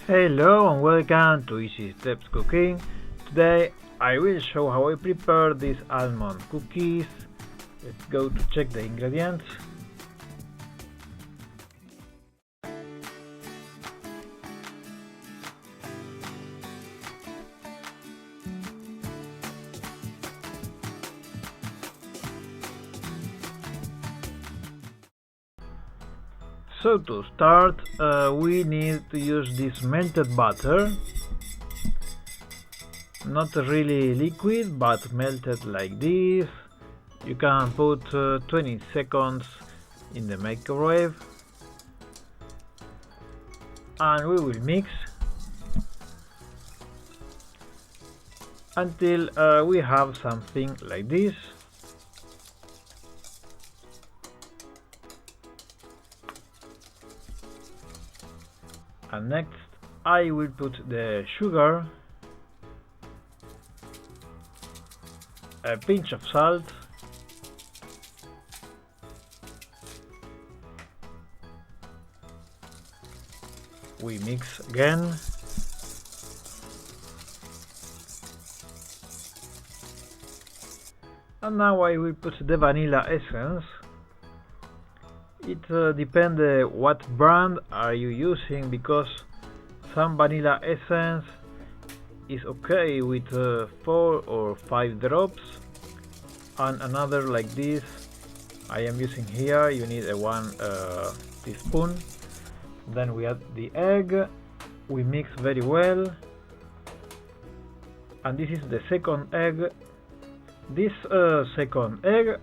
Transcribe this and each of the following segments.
Hello and welcome to Easy Steps Cooking. Today I will show how I prepare these almond cookies. Let's go to check the ingredients. So to start, we need to use this melted butter, not really liquid but melted like this. You can put 20 seconds in the microwave and we will mix until we have something like this. And next I will put the sugar, a pinch of salt, we mix again, and now I will put the vanilla essence. It depends what brand are you using, because some vanilla essence is okay with 4 or 5 drops, and another like this I am using here, you need a 1 teaspoon. Then we add the egg, we mix very well, and this is the second egg. This second egg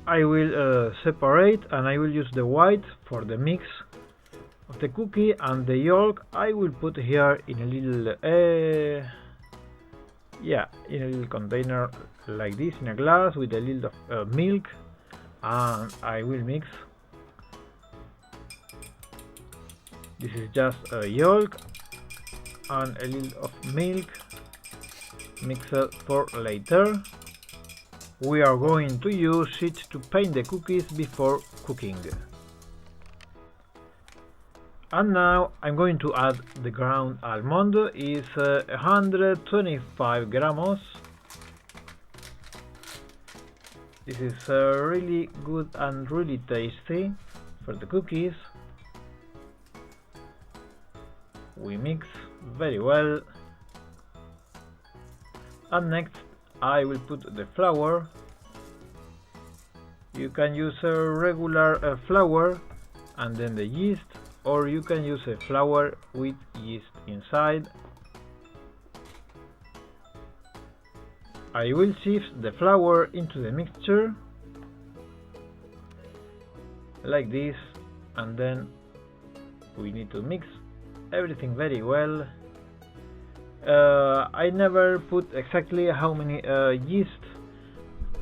I will separate, and I will use the white for the mix of the cookie, and the yolk I will put here in a little in a little container like this, in a glass with a little milk, and I will mix. This is just a yolk and a little of milk, mix it for later. We are going to use it to paint the cookies before cooking. And now I'm going to add the ground almond. Is 125 grams. This is really good and really tasty for the cookies. We mix very well, and next I will put the flour. You can use a regular flour and then the yeast, or you can use a flour with yeast inside. I will sift the flour into the mixture like this, and then we need to mix everything very well. I never put exactly how many yeast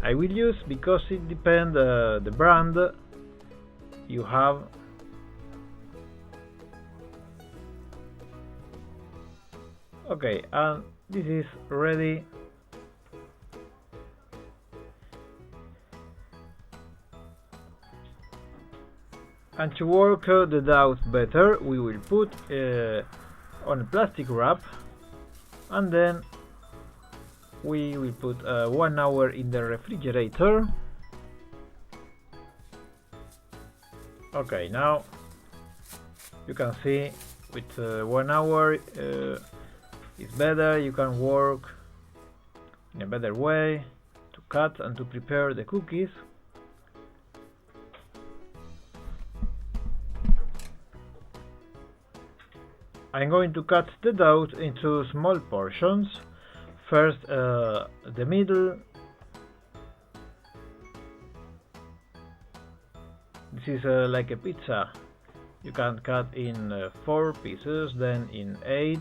I will use, because it depends the brand you have. Okay, and this is ready. And to work the dough better, we will put on a plastic wrap, and then we will put 1 hour in the refrigerator. Okay, now you can see with 1 hour it's better. You can work in a better way to cut and to prepare the cookies. I'm going to cut the dough into small portions. First the middle. This is like a pizza. You can cut in 4 pieces, then in 8,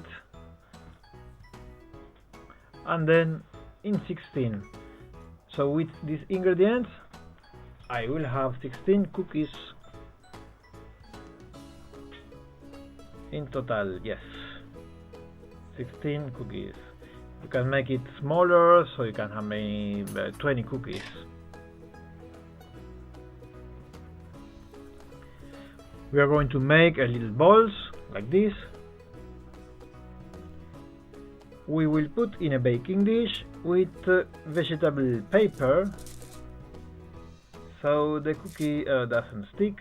and then in 16. So with these ingredients I will have 16 cookies in total. Yes, 16 cookies. You can make it smaller, so you can have maybe 20 cookies. We are going to make a little balls like this. We will put in a baking dish with vegetable paper so the cookie doesn't stick.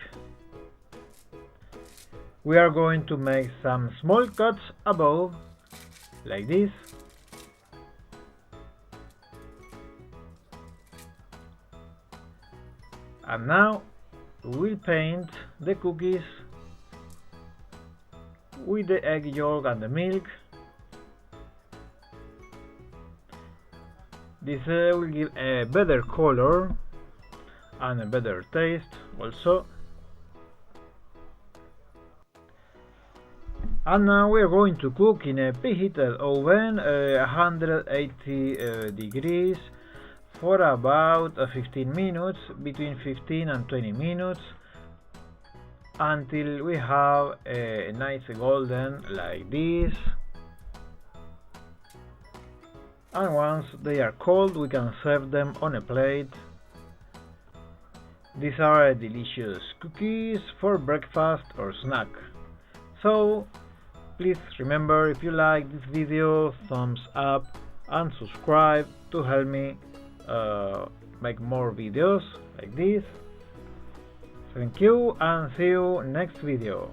We are going to make some small cuts above like this. And now we'll paint the cookies with the egg yolk and the milk. This will give a better color and a better taste also. And now we are going to cook in a preheated oven 180 degrees for about 15 minutes, between 15 and 20 minutes, until we have a nice golden like this. And once they are cold, we can serve them on a plate. These are delicious cookies for breakfast or snack. So please remember, if you like this video, thumbs up and subscribe to help me make more videos like this. Thank you and see you next video.